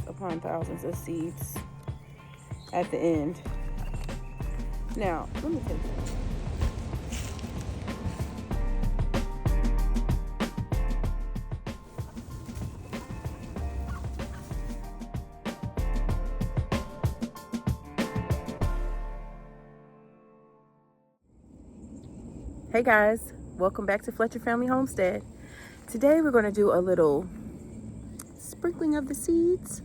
upon thousands of seeds at the end. Now, let me tell you something. Hey guys, welcome back to Fletcher Family Homestead. Today we're going to do a little sprinkling of the seeds,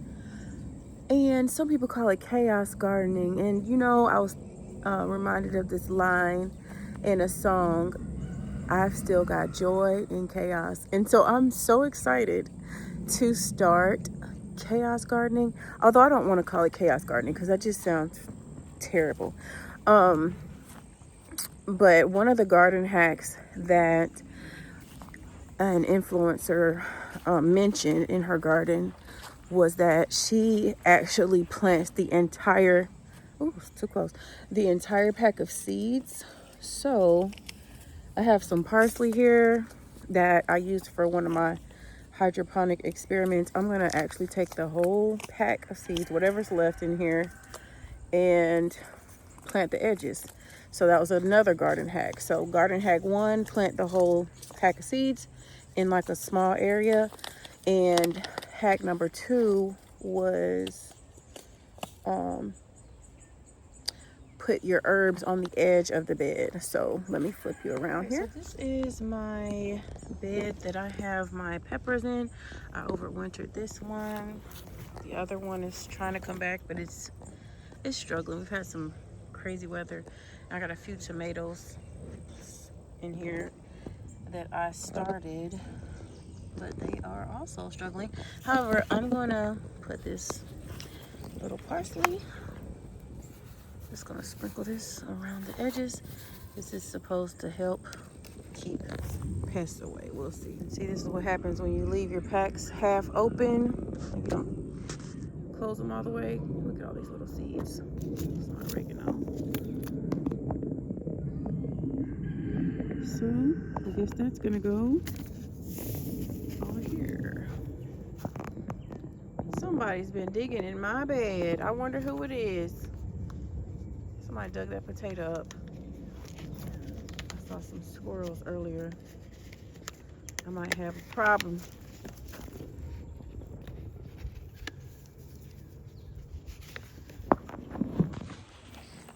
and some people call it chaos gardening. And you know, I was reminded of this line in a song, I've still got joy in chaos. And so I'm so excited to start chaos gardening, although I don't want to call it chaos gardening because that just sounds terrible. But one of the garden hacks that an influencer mentioned in her garden was that she actually plants the entire, oh, it's too close, the entire pack of seeds. So I have some parsley here that I used for one of my hydroponic experiments. I'm gonna actually take the whole pack of seeds, whatever's left in here, and plant the edges. So that was another garden hack. So garden hack 1, plant the whole pack of seeds in like a small area. And hack number 2 was put your herbs on the edge of the bed. So let me flip you around here. So this is my bed that I have my peppers in. I overwintered this one. The other one is trying to come back, but it's struggling. We've had some crazy weather. I got a few tomatoes in here that I started, but they are also struggling. However, I'm gonna put this little parsley, just gonna sprinkle this around the edges. This is supposed to help keep pests away. We'll see. See, this is what happens when you leave your packs half open. You don't close them all the way. Look at all these little seeds. It's not oregano. So I guess that's gonna go over here. Somebody's been digging in my bed. I wonder who it is. Somebody dug that potato up. I saw some squirrels earlier. I might have a problem.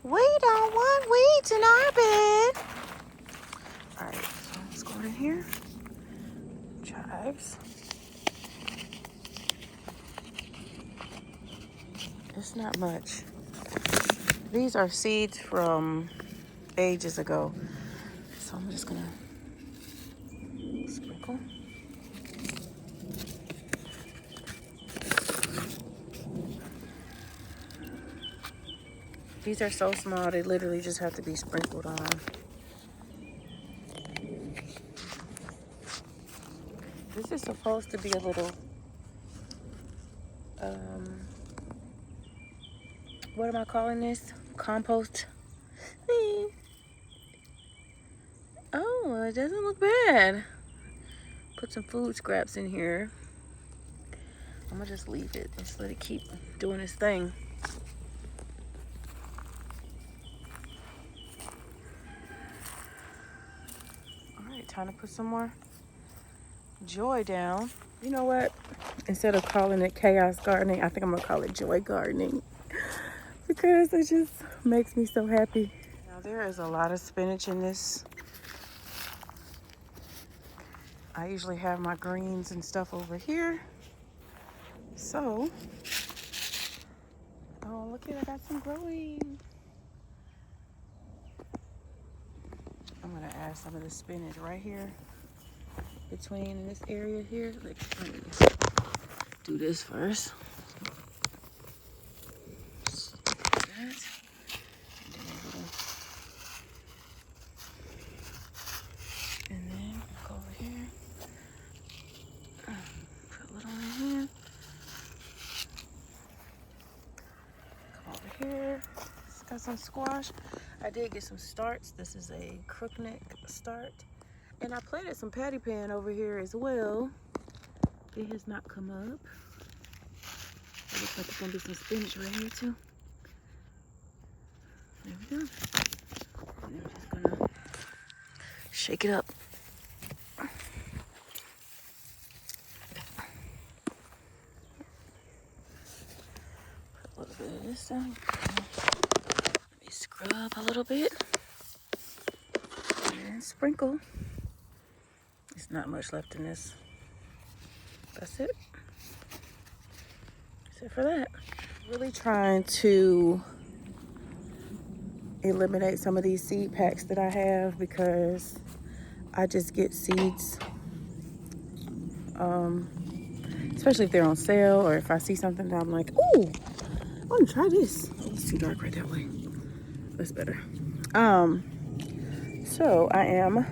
We don't want weeds in our bed. All right, so let's go in here. Chives. It's not much. These are seeds from ages ago. So I'm just gonna sprinkle. These are so small, they literally just have to be sprinkled on. This is supposed to be a little, what am I calling this? Compost. Oh, it doesn't look bad. Put some food scraps in here. I'm gonna just leave it. Just let it keep doing its thing. All right, time to put some more joy down. You know what? Instead of calling it chaos gardening, I think I'm gonna call it joy gardening because it just makes me so happy. Now there is a lot of spinach in this. I usually have my greens and stuff over here. So, oh look at it, I got some growing. I'm gonna add some of the spinach right here between this area here. Let me do this first. And then go over here. Put a little in here. Come over here. It's got some squash. I did get some starts. This is a crookneck start. And I planted some patty pan over here as well. It has not come up. But Looks like it's gonna be some spinach right here too. There we go. And I'm just gonna shake it up. Put a little bit of this on. Let me scrub a little bit. And sprinkle. There's not much left in this. That's it. That's it for that. Really trying to eliminate some of these seed packs that I have because I just get seeds, especially if they're on sale or if I see something that I'm like, oh, I want to try this. Oh, it's too dark right that way. That's better. So I am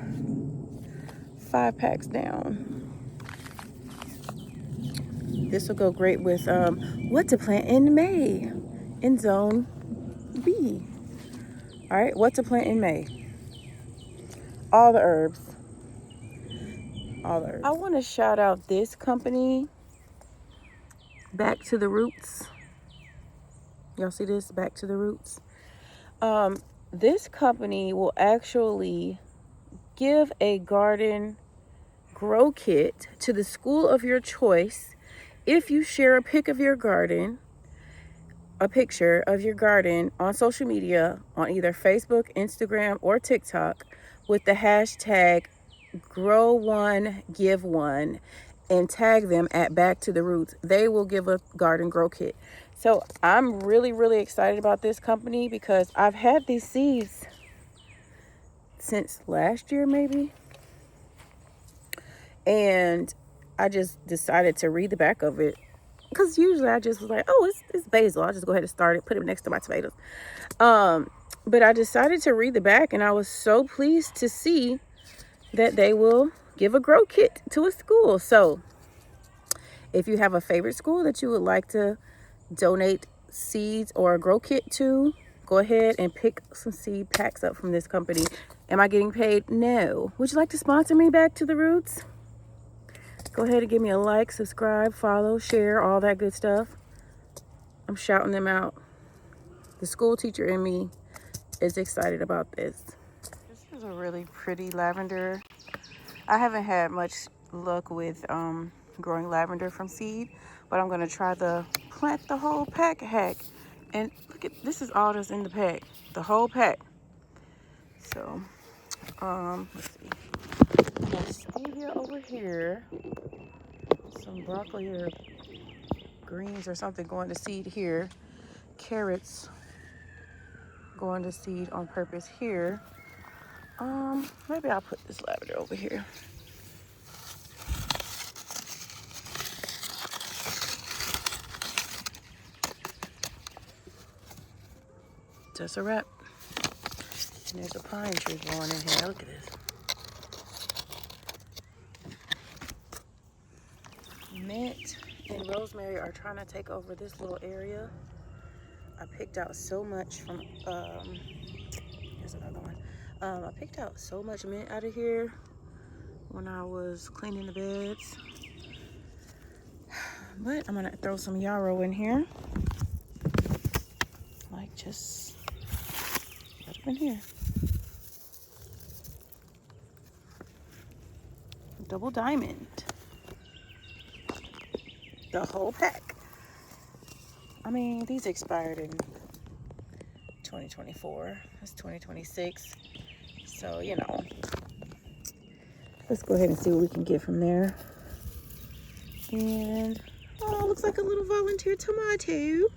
5 packs down. This will go great with what to plant in May in zone B. All right, what to plant in May. All the herbs. All the herbs. I want to shout out this company, Back to the Roots. Y'all see this? Back to the Roots. This company will actually give a garden grow kit to the school of your choice if you share a pic of your garden, a picture of your garden on social media on either Facebook, Instagram, or TikTok with the hashtag grow1give1 and tag them at Back to the Roots. They will give a garden grow kit. So I'm really, really excited about this company because I've had these seeds since last year maybe. And I just decided to read the back of it because usually I just was like, oh, it's basil. I'll just go ahead and start it, put it next to my tomatoes. But I decided to read the back and I was so pleased to see that they will give a grow kit to a school. So if you have a favorite school that you would like to donate seeds or a grow kit to, go ahead and pick some seed packs up from this company. Am I getting paid? No. Would you like to sponsor me, Back to the Roots? Go ahead and give me a like, subscribe, follow, share, all that good stuff. I'm shouting them out. The school teacher in me is excited about this. This is a really pretty lavender. I haven't had much luck with growing lavender from seed, but I'm gonna try the plant the whole pack hack. And look at this, is all that's in the pack, the whole pack. So let's see. I got stevia over here, some broccoli or greens or something going to seed here, carrots going to seed on purpose here. Maybe I'll put this lavender over here. That's a wrap. And there's a pine tree growing in here. Look at this. Mint and rosemary are trying to take over this little area. I picked out so much from, here's another one. I picked out so much mint out of here when I was cleaning the beds. But I'm gonna throw some yarrow in here. Like just put them in here. Double diamond. The whole pack. I mean, these expired in 2024. It's 2026. So, you know, let's go ahead and see what we can get from there. And, oh, looks like a little volunteer tomato.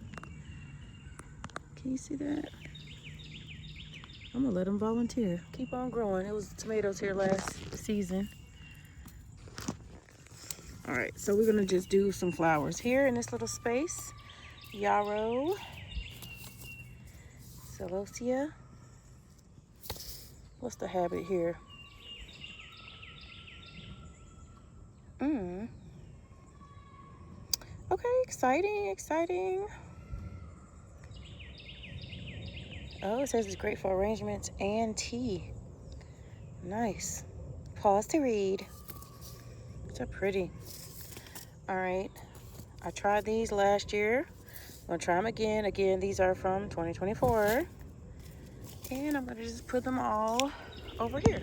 Can you see that? I'm gonna let them volunteer. Keep on growing. It was tomatoes here last season. All right, so we're gonna just do some flowers here in this little space. Yarrow, celosia. What's the habit here? Okay, exciting, exciting. Oh, it says it's great for arrangements and tea. Nice. Pause to read. So pretty. All right, I tried these last year. gonna try them again. Again, these are from 2024. And I'm gonna just put them all over here.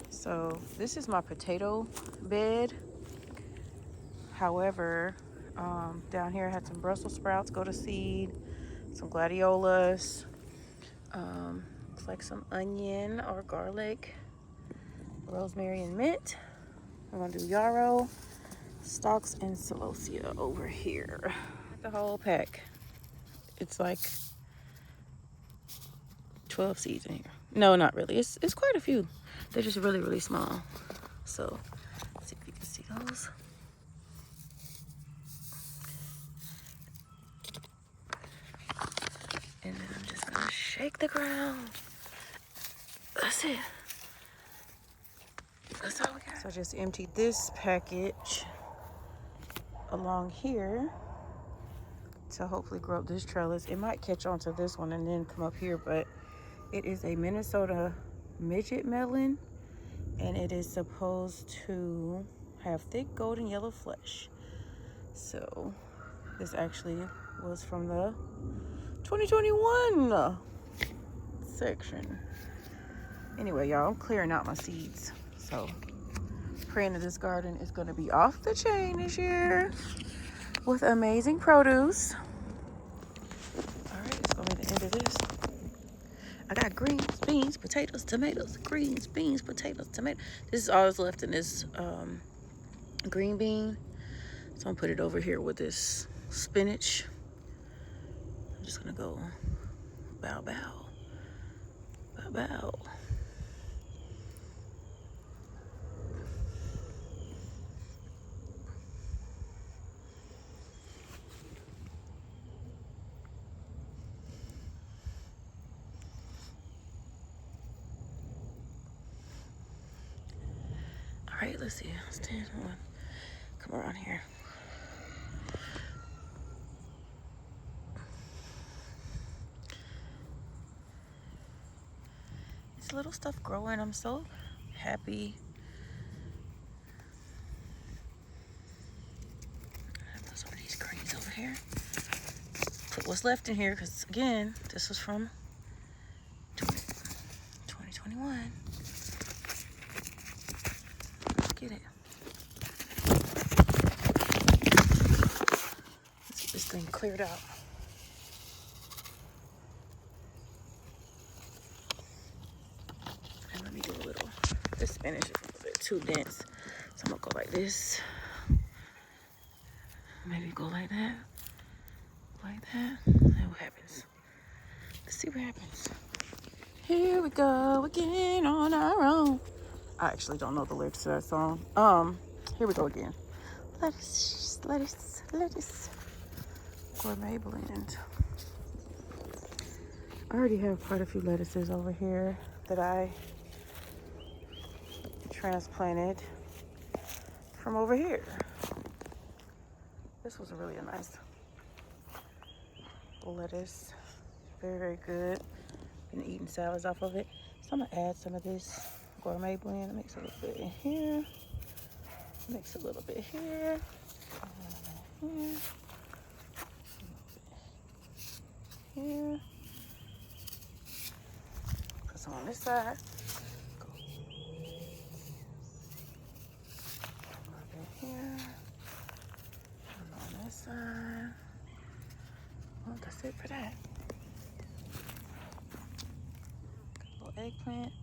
So this is my potato bed. However, down here I had some Brussels sprouts go to seed, some gladiolas, looks like some onion or garlic, rosemary and mint. I'm gonna do yarrow, stalks, and celosia over here. The whole pack. It's like 12 seeds in here. No, not really. It's quite a few. They're just really, really small. So, let's see if you can see those. And then I'm just gonna shake the ground. That's it. That's all we got. So I just emptied this package along here to hopefully grow up this trellis. It might catch on to this one and then come up here, but it is a Minnesota midget melon, and it is supposed to have thick golden yellow flesh. So this actually was from the 2021 section. Anyway, y'all, I'm clearing out my seeds. So praying that this garden is going to be off the chain this year with amazing produce. All right, it's going to be the end of this. I got greens, beans, potatoes, tomatoes, greens, beans, potatoes, tomatoes. This is all that's left in this green bean. So I'm gonna put it over here with this spinach. I'm just gonna go bow, bow, bow, bow. All right, let's see. Stand on. Come around here. It's little stuff growing. I'm so happy. I have some of these greens over here. Put what's left in here because, again, this was from 2021. Let's get it. Let's get this thing cleared out. And let me do a little. This spinach is a little bit too dense, so I'm gonna go like this. Maybe go like that. Like that. And what happens? Let's see what happens. Here we go again on our own. I actually don't know the lyrics to that song. Here we go again. Lettuce, lettuce, lettuce. Gourmet blend. I already have quite a few lettuces over here that I transplanted from over here. This was really a nice lettuce. Very, very good. Been eating salads off of it. So I'm gonna add some of this gourmet blend. Mix a little bit in here. Mix a little bit here. Here. Here. Put some on this side. Go. A little bit here. And on this side. Well, that's it for that. Eggplant.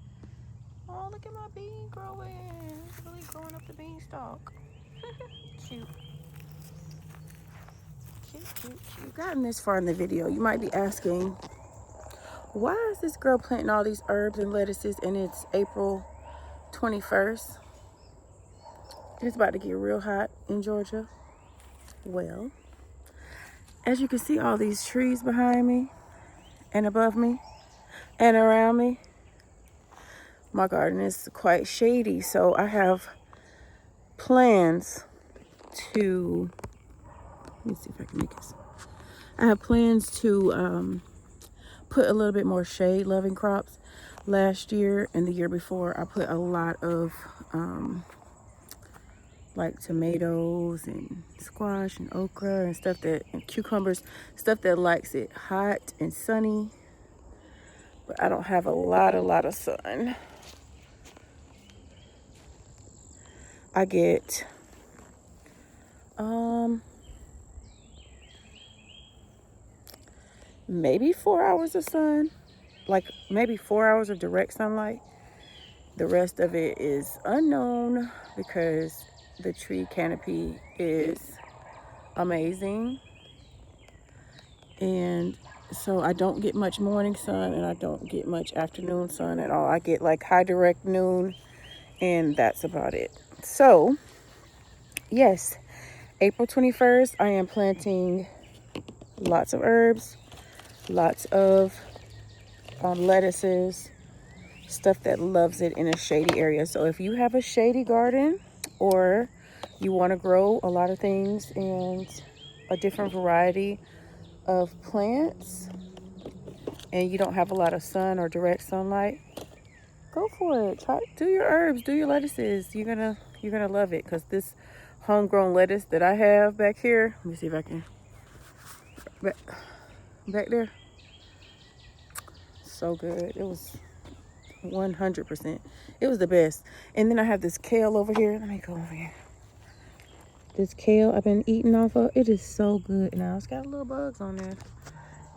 Oh, look at my bean growing. It's really growing up the beanstalk. Cute. Cute, cute, cute. Gotten this far in the video, you might be asking, why is this girl planting all these herbs and lettuces and it's April 21st? It's about to get real hot in Georgia. Well, as you can see, all these trees behind me and above me and around me, my garden is quite shady, so I have plans to, let me see if I can make this. I have plans to put a little bit more shade loving crops. Last year and the year before, I put a lot of like tomatoes and squash and okra and stuff and cucumbers, stuff that likes it hot and sunny. But I don't have a lot of sun. I get maybe 4 hours of sun, like maybe 4 hours of direct sunlight. The rest of it is unknown because the tree canopy is amazing. And so I don't get much morning sun and I don't get much afternoon sun at all. I get like high direct noon and that's about it. So yes, April 21st, I am planting lots of herbs, lots of lettuces, stuff that loves it in a shady area. So if you have a shady garden or you want to grow a lot of things and a different variety of plants and you don't have a lot of sun or direct sunlight, go for it. Do your herbs, do your lettuces. You're gonna love it, because this homegrown lettuce that I have back here, let me see if I can, back there, so good. It was 100%. It was the best. And then I have this kale over here. Let me go over here. This kale I've been eating off of, it is so good. Now it's got little bugs on there.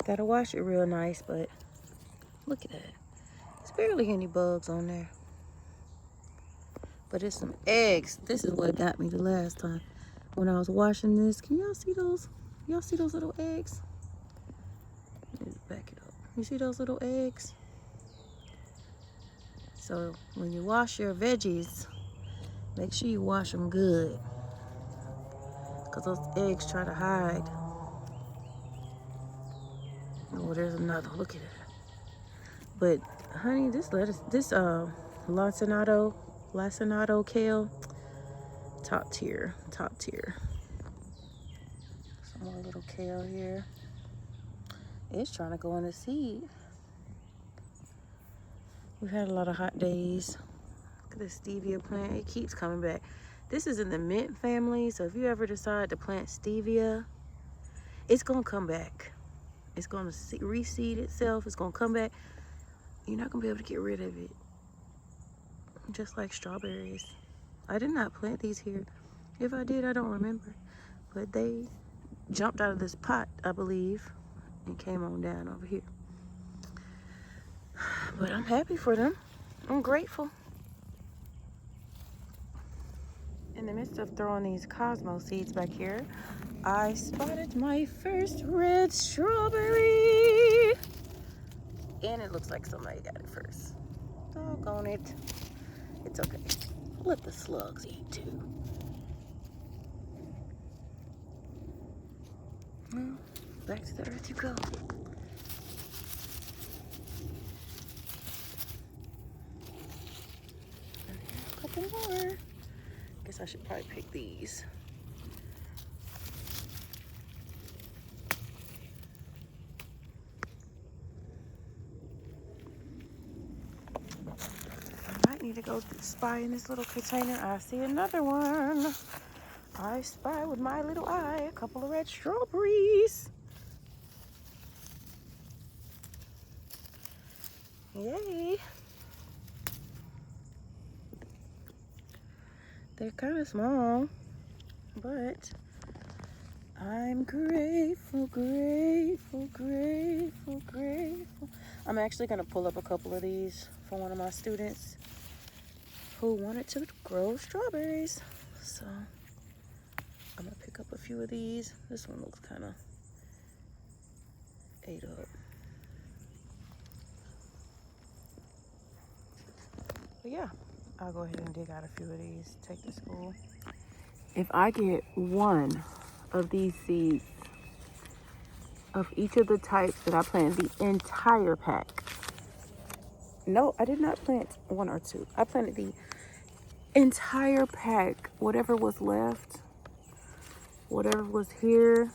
Gotta wash it real nice, but look at that. There's barely any bugs on there. But it's some eggs. This is what got me the last time when I was washing this. Can y'all see those? Y'all see those little eggs? Let me back it up. You see those little eggs? So when you wash your veggies, make sure you wash them good, because those eggs try to hide. Oh, there's another. Look at it. But honey, this lettuce, this lacinato kale, top tier. Some more little kale here. It's trying to go in the seed. We've had a lot of hot days. Look at this stevia plant. It keeps coming back. This is in the mint family, so if you ever decide to plant stevia, it's gonna come back. It's gonna reseed itself. It's gonna come back. You're not gonna be able to get rid of it. Just like strawberries. I did not plant these here. If I did, I don't remember. But they jumped out of this pot, I believe, and came on down over here. But I'm happy for them. I'm grateful. In the midst of throwing these Cosmo seeds back here, I spotted my first red strawberry. And it looks like somebody got it first. Doggone it. It's okay. Let the slugs eat too. Well, back to the earth you go. A couple more. Guess I should probably pick these. I might need to go spy in this little container. I see another one. I spy with my little eye a couple of red strawberries. Yay. They're kind of small, but I'm grateful. I'm actually going to pull up a couple of these for one of my students who wanted to grow strawberries. So I'm going to pick up a few of these. This one looks kind of ate up. But yeah, I'll go ahead and dig out a few of these, take to school. If I get one of these seeds of each of the types that I planted, the entire pack. No, I did not plant one or two. I planted the entire pack, whatever was left, whatever was here.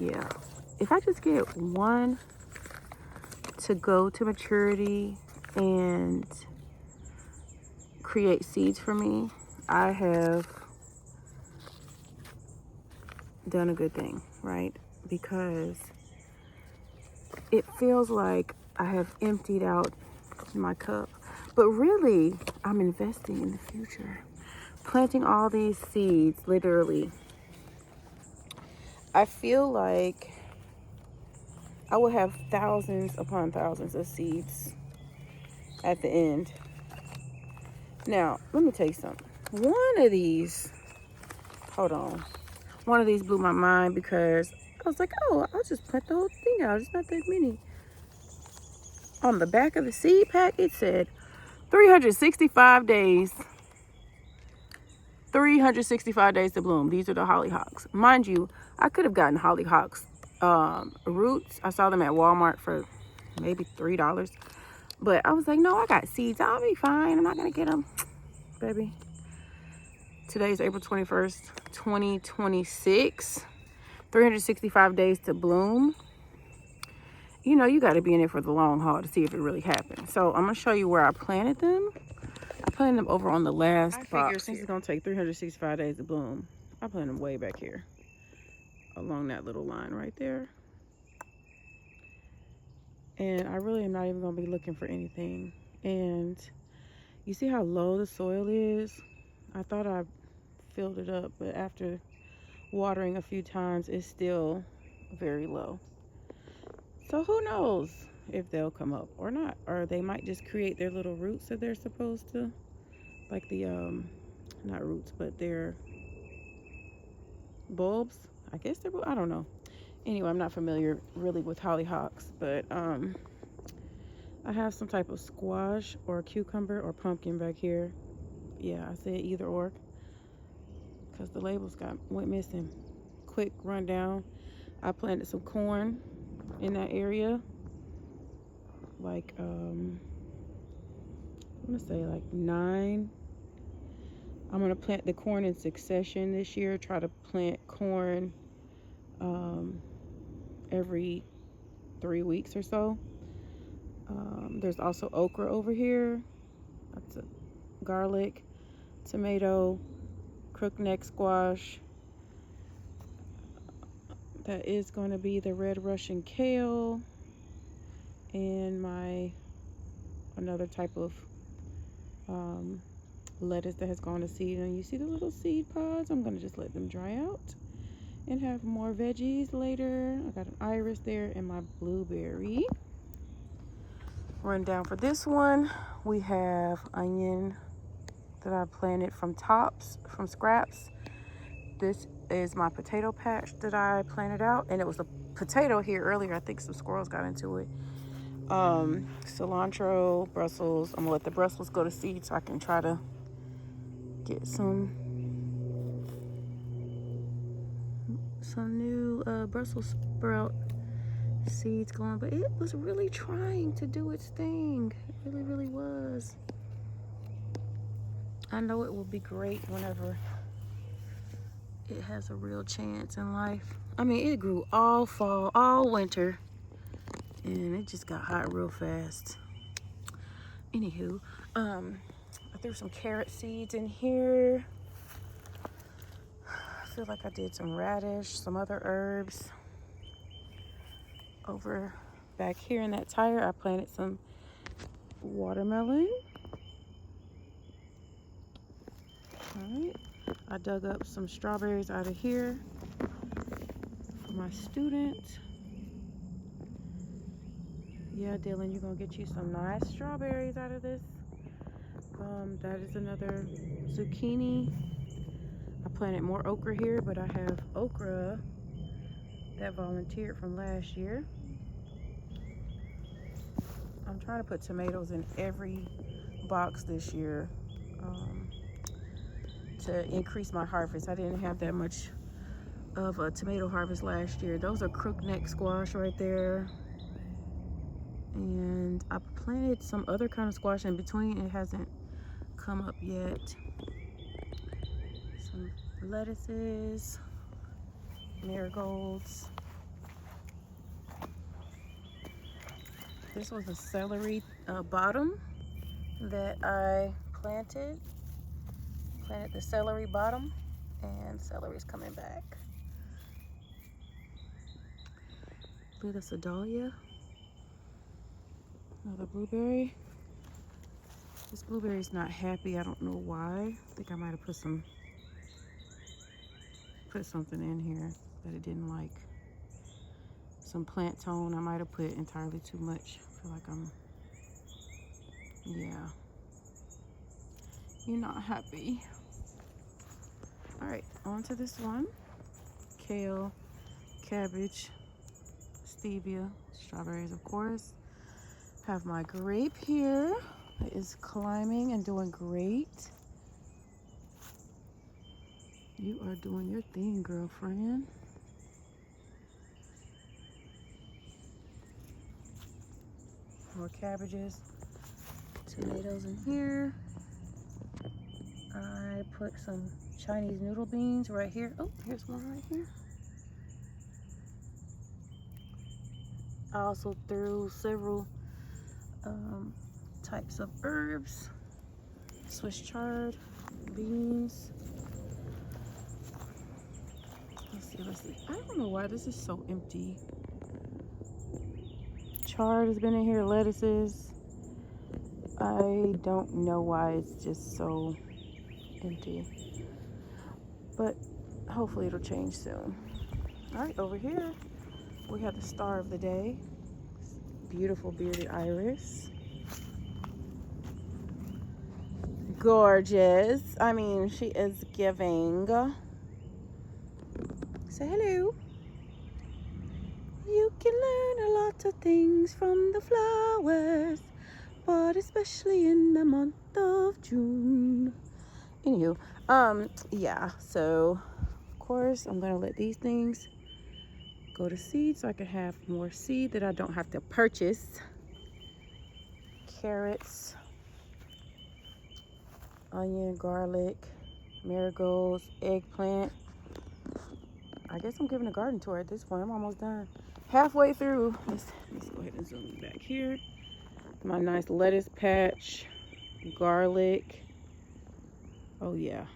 Yeah, if I just get one to go to maturity and create seeds for me, I have done a good thing, right? Because it feels like I have emptied out my cup, but really I'm investing in the future, planting all these seeds. Literally, I feel like I will have thousands upon thousands of seeds at the end. Now let me tell you something. One of these blew my mind, because I was like, oh, I'll just plant the whole thing out, it's not that many. On the back of the seed pack, it said 365 days. 365 days to bloom. These are the hollyhocks. Mind you, I could have gotten hollyhocks roots. I saw them at Walmart for maybe $3. But I was like, no, I got seeds. I'll be fine. I'm not going to get them. Baby. Today's April 21st, 2026. 365 days to bloom. You know, you got to be in it for the long haul to see if it really happened. So I'm going to show you where I planted them. I planted them over on the last box. I figure since it's going to take 365 days to bloom, I planted them way back here. Along that little line right there. And I really am not even going to be looking for anything. And you see how low the soil is? I thought I filled it up, but after watering a few times, it's still very low. So who knows if they'll come up or not, or they might just create their little roots that they're supposed to, like the not roots, but their bulbs. I guess they're, I don't know. Anyway, I'm not familiar really with hollyhocks, but I have some type of squash or cucumber or pumpkin back here. Yeah, I said either or, because the labels went missing. Quick rundown. I planted some corn in that area, like I'm gonna say like 9. I'm gonna plant the corn in succession this year. Try to plant corn every 3 weeks or so. There's also okra over here. That's a garlic, tomato, crookneck squash. That is going to be the red Russian kale, and another type of lettuce that has gone to seed. And you see the little seed pods? I'm going to just let them dry out and have more veggies later. I got an iris there and my blueberry. Run down for this one. We have onion that I planted from scraps. This is my potato patch that I planted out, and it was a potato here earlier. I think some squirrels got into it. Cilantro, Brussels. I'm gonna let the Brussels go to seed so I can try to get some new Brussels sprout seeds going, but it was really trying to do its thing. It really was. I know it will be great whenever it has a real chance in life. I mean, it grew all fall, all winter, and it just got hot real fast. Anywho, I threw some carrot seeds in here. I feel like I did some radish, some other herbs. Over back here in that tire, I planted some watermelon. All right. I dug up some strawberries out of here for my student. Yeah, Dylan, you're gonna get you some nice strawberries out of this. That is another zucchini. I planted more okra here, but I have okra that volunteered from last year. I'm trying to put tomatoes in every box this year to increase my harvest. I didn't have that much of a tomato harvest last year. Those are crookneck squash right there. And I planted some other kind of squash in between. It hasn't come up yet. Some lettuces, marigolds. This was a celery bottom that I planted the celery bottom, and celery's coming back. I believe that's a dahlia. Another blueberry. This blueberry's not happy. I don't know why. I think I might have put something in here that it didn't like. Some plant tone. I might have put entirely too much. I feel like yeah. You're not happy. All right, on to this one. Kale, cabbage, stevia, strawberries, of course. Have my grape here. It is climbing and doing great. You are doing your thing, girlfriend. More cabbages, tomatoes in here. I put some Chinese noodle beans right here. Oh, here's one right here. I also threw several types of herbs, Swiss chard, beans. Let's see. I don't know why this is so empty. Chard has been in here, lettuces. I don't know why it's just so empty, but hopefully it'll change soon. All right, over here we have the star of the day, beautiful bearded iris. Gorgeous. I mean, she is giving. Say hello. You can learn a lot of things from the flowers, but especially in the month of June. Anywho, yeah, so of course I'm gonna let these things go to seed so I can have more seed that I don't have to purchase. Carrots, onion, garlic, marigolds, eggplant. I guess I'm giving a garden tour at this point. I'm almost done. Halfway through. Let's go ahead and zoom back here. My nice lettuce patch, garlic. Oh yeah.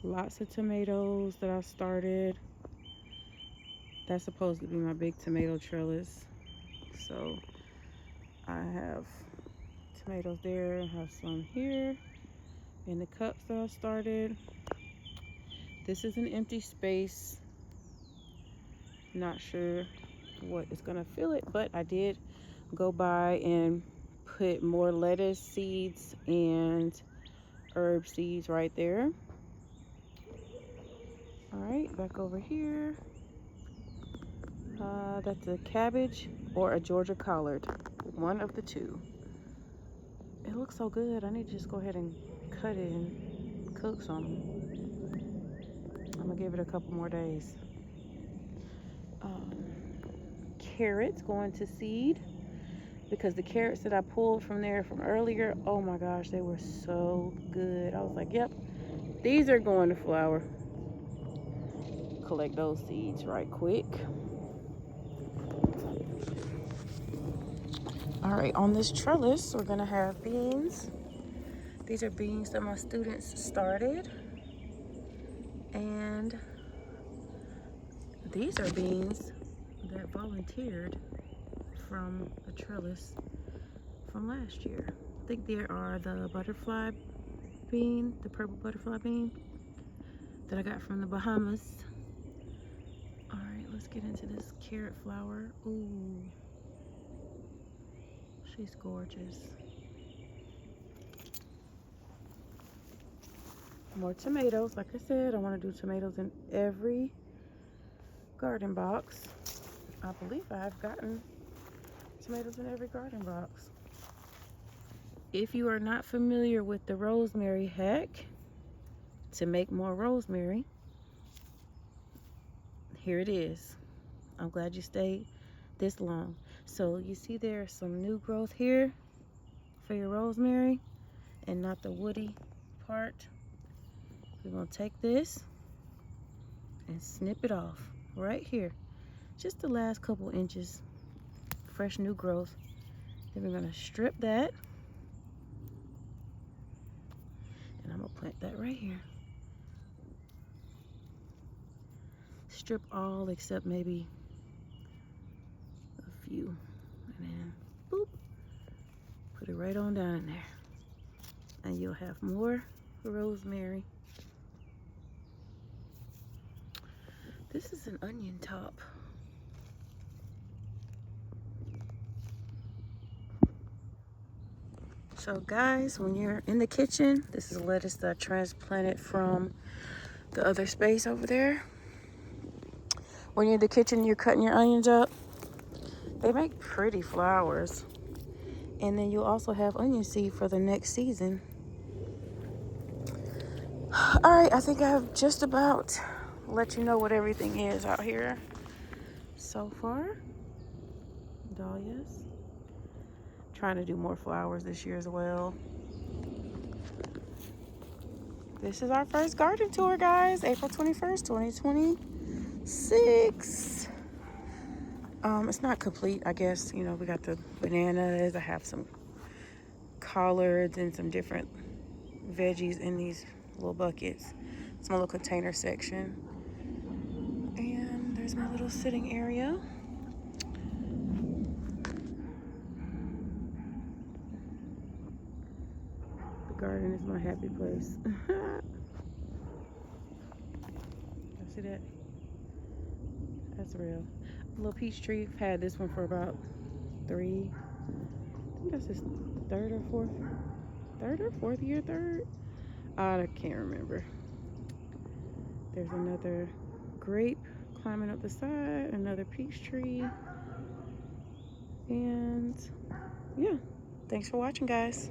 Lots of tomatoes that I started. That's supposed to be my big tomato trellis. So I have tomatoes there. I have some here in the cups that I started. This is an empty space. Not sure what is gonna fill it, but I did go by and put more lettuce seeds and herb seeds right there. All right, back over here. That's a cabbage or a Georgia collard, one of the two. It looks so good. I need to just go ahead and cut it and cook some. I'm gonna give it a couple more days. Carrots going to seed because the carrots that I pulled from there from earlier, oh my gosh, they were so good. I was like, yep, these are going to flower. Collect those seeds right quick. All right, on this trellis, we're gonna have beans. These are beans that my students started. And these are beans that volunteered from the trellis from last year. I think there are the butterfly bean, the purple butterfly bean that I got from the Bahamas. All right, let's get into this carrot flower. Ooh, she's gorgeous. More tomatoes. Like I said, I want to do tomatoes in every garden box. I believe I've gotten tomatoes in every garden box. If you are not familiar with the rosemary hack to make more rosemary, here it is. I'm glad you stayed this long. So you see there's some new growth here for your rosemary and not the woody part. We're gonna take this and snip it off right here. Just the last couple inches, fresh new growth. Then we're gonna strip that. I'm gonna plant that right here. Strip all except maybe a few. And then, boop, put it right on down in there. And you'll have more rosemary. This is an onion top. So guys, when you're in the kitchen, this is lettuce that I transplanted from the other space over there. When you're in the kitchen, you're cutting your onions up. They make pretty flowers. And then you'll also have onion seed for the next season. All right, I think I've just about let you know what everything is out here so far. Dahlias. Trying to do more flowers this year as well. This is our first garden tour, guys. April 21st, 2026. It's not complete, I guess. You know, we got the bananas. I have some collards and some different veggies in these little buckets. It's my little container section. And there's my little sitting area. The garden is my happy place. See that? That's real. A little peach tree. I've had this one for about I think that's his third or fourth year. I can't remember. There's another grape climbing up the side, another peach tree. And yeah, thanks for watching, guys.